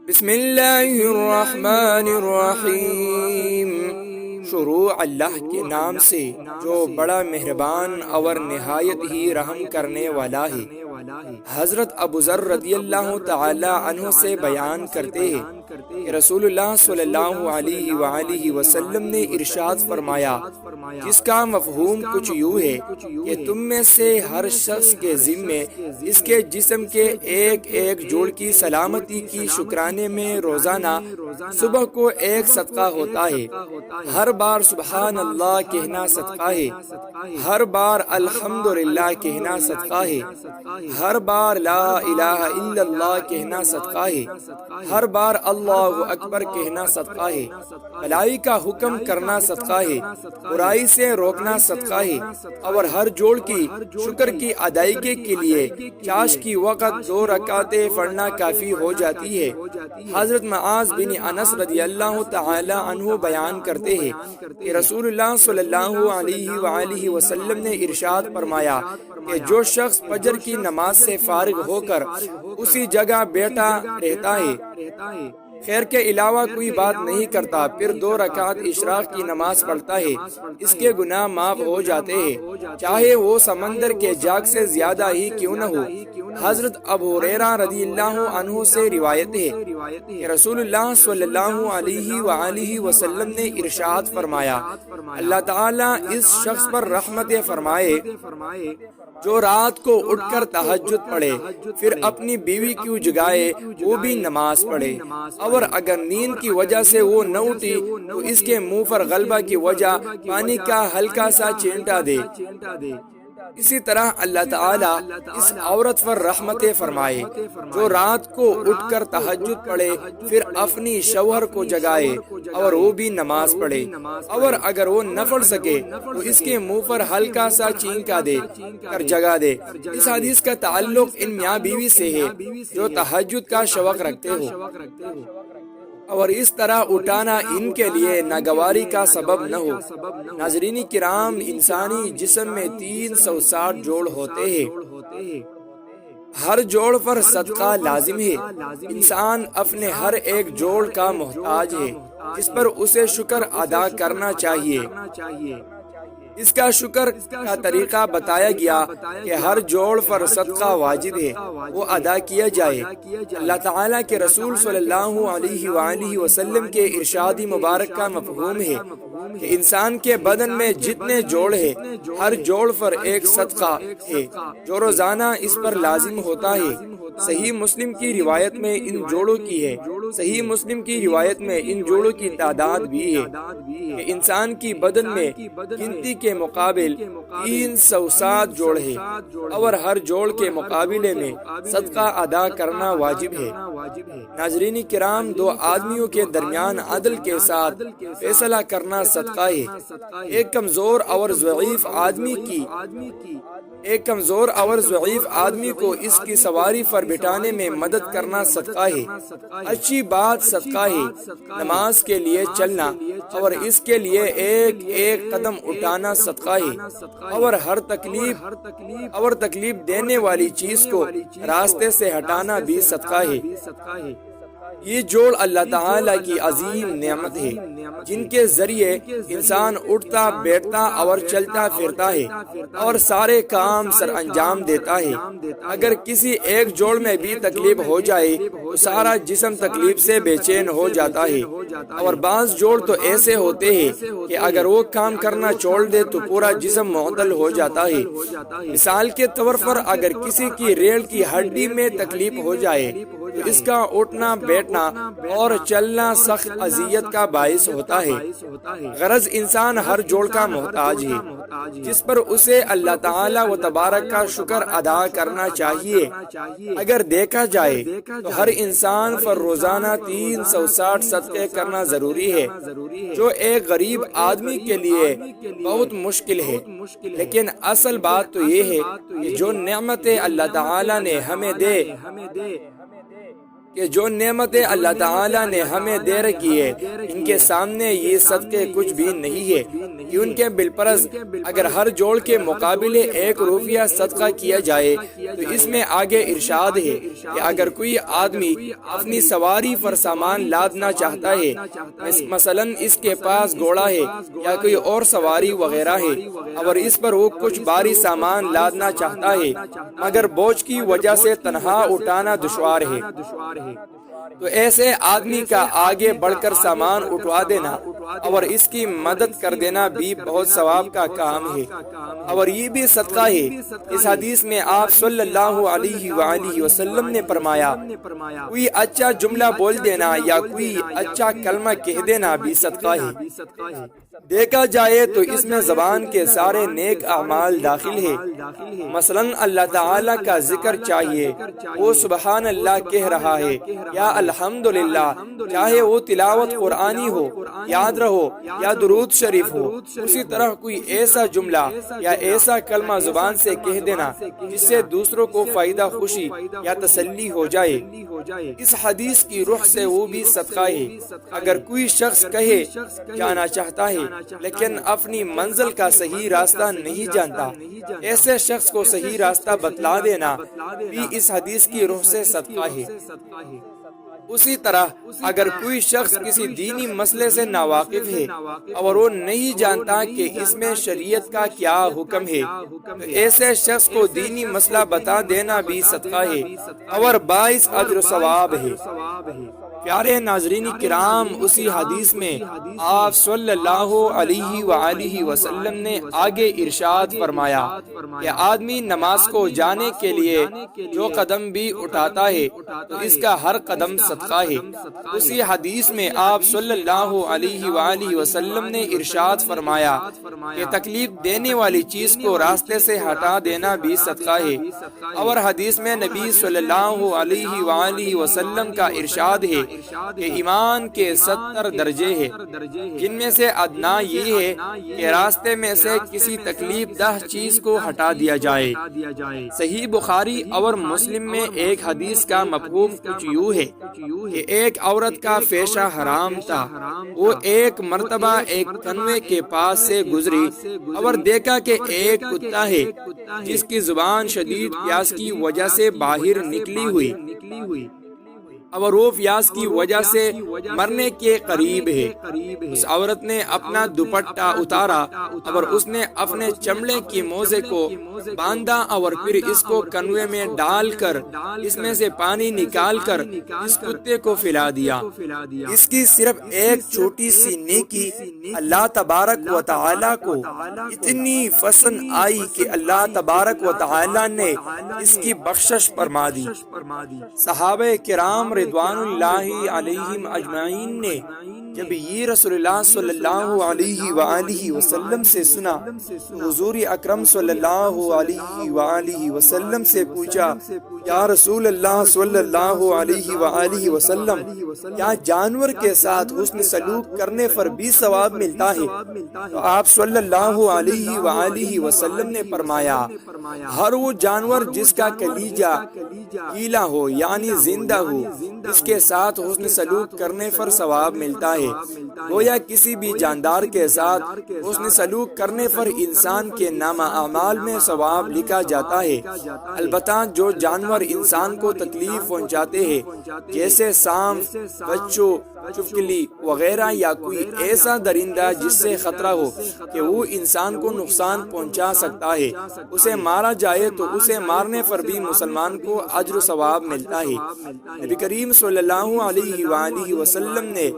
بسم اللہ الرحمن الرحیم۔ شروع اللہ کے نام سے جو بڑا مہربان اور نہایت ہی رحم کرنے والا ہے۔ حضرت ابو ذر رضی اللہ تعالی عنہ سے بیان کرتے ہیں کہ رسول اللہ صلی اللہ علیہ وآلہ وسلم نے ارشاد فرمایا، جس کا مفہوم کچھ یوں ہے کہ تم میں سے ہر شخص کے ذمے اس کے جسم کے ایک ایک جوڑ کی سلامتی کی شکرانے میں روزانہ صبح کو ایک صدقہ ہوتا ہے۔ ہر بار سبحان اللہ کہنا صدقہ ہے، ہر بار الحمدللہ کہنا صدقہ ہے، ہر بار لا الہ الا اللہ کہنا صدقہ ہے، ہر بار اللہ اکبر کہنا صدقہ ہے، بھلائی کا حکم کرنا صدقہ ہے، برائی سے روکنا صدقہ ہے، اور ہر جوڑ کی شکر کی ادائیگی کے لیے چاش کی وقت 2 رکعتیں پڑھنا کافی ہو جاتی ہے۔ حضرت معاذ بن انس رضی اللہ تعالی عنہ بیان کرتے ہیں کہ رسول اللہ صلی اللہ علیہ وآلہ وسلم نے ارشاد فرمایا کہ جو شخص فجر کی نماز سے فارغ ہو کر اسی جگہ بیٹھا رہتا ہے، خیر کے علاوہ کوئی بات نہیں کرتا، پھر 2 رکعت اشراق کی نماز پڑھتا ہے، اس کے گناہ معاف ہو جاتے ہیں، چاہے وہ سمندر کے جاگ سے زیادہ ہی کیوں نہ ہو۔ حضرت ابو ہریرہ رضی اللہ عنہ سے روایت ہے کہ رسول اللہ صلی اللہ علیہ وآلہ وسلم نے ارشاد فرمایا، اللہ تعالیٰ اس شخص پر رحمت فرمائے جو رات کو اٹھ کر تہجد پڑھے، پھر اپنی بیوی کو جگائے، وہ بھی نماز پڑھے، اور اگر نیند کی وجہ سے وہ نہ اٹھی تو اس کے منہ پر غلبہ کی وجہ پانی کا ہلکا سا چینٹا دے۔ اسی طرح اللہ تعالیٰ اس عورت پر رحمت فرمائے جو رات کو اٹھ کر تہجد پڑھے، پھر اپنی شوہر کو جگائے اور وہ بھی نماز پڑھے، اور اگر وہ نہ پڑھ سکے تو اس کے منہ پر ہلکا سا چینکا دے کر جگا دے۔ اس حدیث کا تعلق ان میاں بیوی سے ہے جو تہجد کا شوق رکھتے ہو، اور اس طرح اٹھانا ان کے لیے ناگواری کا سبب نہ ہو۔ ناظرین کرام، انسانی جسم میں 360 جوڑ ہوتے ہیں، ہر جوڑ پر صدقہ لازم ہے۔ انسان اپنے ہر ایک جوڑ کا محتاج ہے جس پر اسے شکر ادا کرنا چاہیے۔ اس کا شکر کا طریقہ بتایا گیا کہ ہر جوڑ پر صدقہ واجب ہے، وہ ادا کیا جائے۔ اللہ تعالیٰ کے رسول صلی اللہ علیہ وآلہ وسلم کے ارشاد مبارک کا مفہوم ہے کہ انسان کے بدن میں جتنے جوڑ ہیں، ہر جوڑ پر ایک صدقہ ہے جو روزانہ اس پر لازم ہوتا ہے۔ صحیح مسلم کی روایت میں ان جوڑوں کی ہے، صحیح مسلم کی روایت میں ان جوڑوں کی تعداد بھی ہے کہ انسان کی بدن میں گنتی کے مقابل 360 جوڑ ہے، اور ہر جوڑ کے مقابلے میں صدقہ ادا کرنا واجب ہے۔ ناظرین کرام، 2 آدمیوں کے درمیان عدل کے ساتھ فیصلہ کرنا صدقہ ہے۔ ایک کمزور اور ضعیف آدمی کو اس کی سواری پر بٹھانے میں مدد کرنا صدقہ ہے۔ اچھی بات صدقہ ہے۔ نماز کے لیے چلنا اور اس کے لیے ایک ایک قدم اٹھانا صدقہ ہے، اور ہر تکلیف دینے والی چیز کو راستے سے ہٹانا بھی صدقہ ہے۔ یہ جوڑ اللہ تعالیٰ کی عظیم نعمت ہے جن کے ذریعے انسان اٹھتا بیٹھتا اور چلتا پھرتا ہے اور سارے کام سر انجام دیتا ہے۔ اگر کسی ایک جوڑ میں بھی تکلیف ہو جائے تو سارا جسم تکلیف سے بے چین ہو جاتا ہے، اور بعض جوڑ تو ایسے ہوتے ہیں کہ اگر وہ کام کرنا چھوڑ دے تو پورا جسم معطل ہو جاتا ہے۔ مثال کے طور پر اگر کسی کی ریڑھ کی ہڈی میں تکلیف ہو جائے تو اس کا اٹھنا بیٹھنا اور چلنا سخت اذیت کا باعث ہوتا ہے۔ غرض انسان ہر جوڑ کا محتاج ہے جس پر اسے اللہ تعالیٰ و تبارک کا شکر ادا کرنا چاہیے۔ اگر دیکھا جائے تو ہر انسان پر روزانہ 360 صدقے کرنا ضروری ہے، جو ایک غریب آدمی کے لیے بہت مشکل ہے، لیکن اصل بات تو یہ ہے کہ جو نعمتیں اللہ تعالیٰ نے ہمیں دے کہ جو نعمتیں اللہ تعالیٰ نے ہمیں دے رکھی ہے ان کے سامنے یہ صدقے کچھ بھی نہیں ہے، کہ ان کے بالفرض اگر ہر جوڑ کے مقابلے 1 روپیہ صدقہ کیا جائے تو اس میں آگے ارشاد ہے کہ اگر کوئی آدمی اپنی سواری پر سامان لادنا چاہتا ہے، مثلا اس کے پاس گھوڑا ہے یا کوئی اور سواری وغیرہ ہے، اور اس پر وہ کچھ بھاری سامان لادنا چاہتا ہے مگر بوجھ کی وجہ سے تنہا اٹھانا دشوار ہے، تو ایسے آدمی کا آگے بڑھ کر سامان اٹھوا دینا اور اس کی مدد کر دینا بھی بہت ثواب کا کام ہے، اور یہ بھی صدقہ ہے۔ اس حدیث میں آپ صلی اللہ علیہ وآلہ وسلم نے فرمایا کوئی اچھا جملہ بول دینا یا کوئی اچھا کلمہ کہہ دینا بھی صدقہ ہے۔ دیکھا جائے تو اس میں زبان کے سارے نیک اعمال داخل ہے، مثلا اللہ تعالیٰ کا ذکر چاہیے وہ سبحان اللہ کہہ رہا ہے یا الحمدللہ، چاہے وہ تلاوت قرآنی ہو، یاد رہو یا درود شریف ہو، اسی طرح کوئی ایسا جملہ یا ایسا کلمہ زبان سے کہہ دینا جس سے دوسروں کو فائدہ، خوشی یا تسلی ہو جائے، اس حدیث کی روح سے وہ بھی صدقہ ہے۔ اگر کوئی شخص کہے جانا چاہتا ہے لیکن اپنی منزل کا صحیح راستہ نہیں جانتا، ایسے شخص کو صحیح راستہ بتلا دینا بھی اس حدیث کی روح سے صدقہ ہے۔ اسی طرح اگر کوئی شخص کسی دینی مسئلے سے ناواقف ہے اور وہ نہیں جانتا کہ اس میں شریعت کا کیا حکم ہے، تو ایسے شخص کو دینی مسئلہ بتا دینا بھی صدقہ ہے اور باعث اجر و ثواب ہے۔ پیارے ناظرین کرام، اسی حدیث میں آپ صلی اللہ علیہ وآلہ وسلم نے آگے ارشاد فرمایا کہ آدمی نماز کو جانے کے لیے جو قدم بھی اٹھاتا ہے تو اس کا ہر قدم صدقہ ہے۔ اسی حدیث میں آپ صلی اللہ علیہ وآلہ وسلم نے ارشاد فرمایا کہ تکلیف دینے والی چیز کو راستے سے ہٹا دینا بھی صدقہ ہے، اور حدیث میں نبی صلی اللہ علیہ وآلہ وسلم کا ارشاد ہے کہ ایمان کے 70 درجے ہیں، جن میں سے ادنا یہ ہے کہ راستے میں سے کسی تکلیف دہ چیز کو ہٹا دیا جائے۔ صحیح بخاری اور مسلم میں ایک حدیث کا مفہوم کچھ یوں ہے کہ ایک عورت کا پیشہ حرام تھا، وہ ایک مرتبہ ایک کنویں کے پاس سے گزری اور دیکھا کہ ایک کتا ہے جس کی زبان شدید پیاس کی وجہ سے باہر نکلی ہوئی اور وہ پیاس کی وجہ سے مرنے کے قریب ہے۔ اس عورت نے اپنا دوپٹہ اتارا اور اس نے اپنے چمڑے کی موزے کو باندھا اور پھر اس کو کنویں میں ڈال کر اس میں سے پانی نکال کر اس کتے کو پلا دیا۔ اس کی صرف ایک چھوٹی سی نیکی اللہ تبارک و تعالی کو اتنی پسند آئی کہ اللہ تبارک و تعالی نے اس کی بخشش فرما دی۔ صحابہ کرام رضوان اللہ علیہم اجمعین نے جب یہ رسول اللہ صلی اللہ علیہ وآلہ وسلم سے سنا تو حضور اکرم صلی اللہ علیہ وآلہ وسلم سے پوچھا یا رسول اللہ صلی اللہ علیہ وآلہ وسلم، کیا جانور کے ساتھ حسن سلوک کرنے پر بھی ثواب ملتا ہے؟ تو آپ صلی اللہ علیہ وآلہ وسلم نے فرمایا ہر وہ جانور جس کا کلیجہ گیلا ہو یعنی زندہ ہو، اس کے ساتھ حسن سلوک کرنے پر ثواب ملتا ہے۔ گویا کسی بھی جاندار کے ساتھ حسن سلوک کرنے پر انسان کے نامہ اعمال میں ثواب لکھا جاتا ہے۔ البتہ جو جانور انسان کو تکلیف پہنچاتے ہیں جیسے سانپ، بچھو، چپکلی وغیرہ یا کوئی ایسا درندہ جس سے خطرہ ہو کہ وہ انسان کو نقصان پہنچا سکتا ہے، اسے مارا جائے تو اسے مارنے پر بھی مسلمان کو اجر و ثواب ملتا ہے۔ نبی کریم صلی اللہ علیہ وآلہ وسلم نے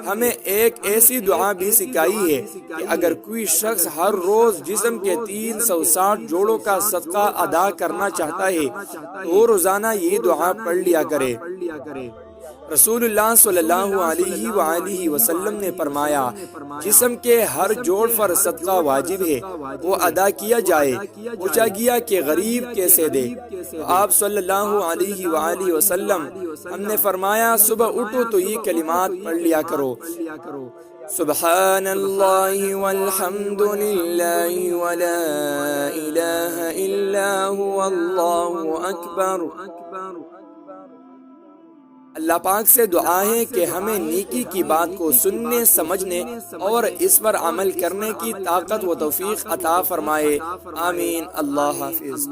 ہمیں ایک ایسی دعا بھی سکھائی ہے کہ اگر کوئی شخص ہر روز جسم کے 360 جوڑوں کا صدقہ ادا کرنا چاہتا ہے تو روزانہ یہ دعا پڑھ لیا کرے۔ رسول اللہ صلی اللہ علیہ وآلہ وسلم نے فرمایا جسم کے ہر جوڑ پر صدقہ واجب ہے، وہ ادا کیا جائے۔ پوچھا گیا کہ غریب کیسے دے؟ تو آپ صلی اللہ علیہ وآلہ وسلم ہم نے فرمایا صبح اٹھو تو یہ کلمات پڑھ لیا کرو، سبحان اللہ والحمد للہ ولا الہ الا هو اللہ اکبر، اللہ پاک سے دعا ہے کہ ہمیں نیکی کی بات کو سننے، سمجھنے اور اس پر عمل کرنے کی طاقت و توفیق عطا فرمائے۔ آمین۔ اللہ حافظ۔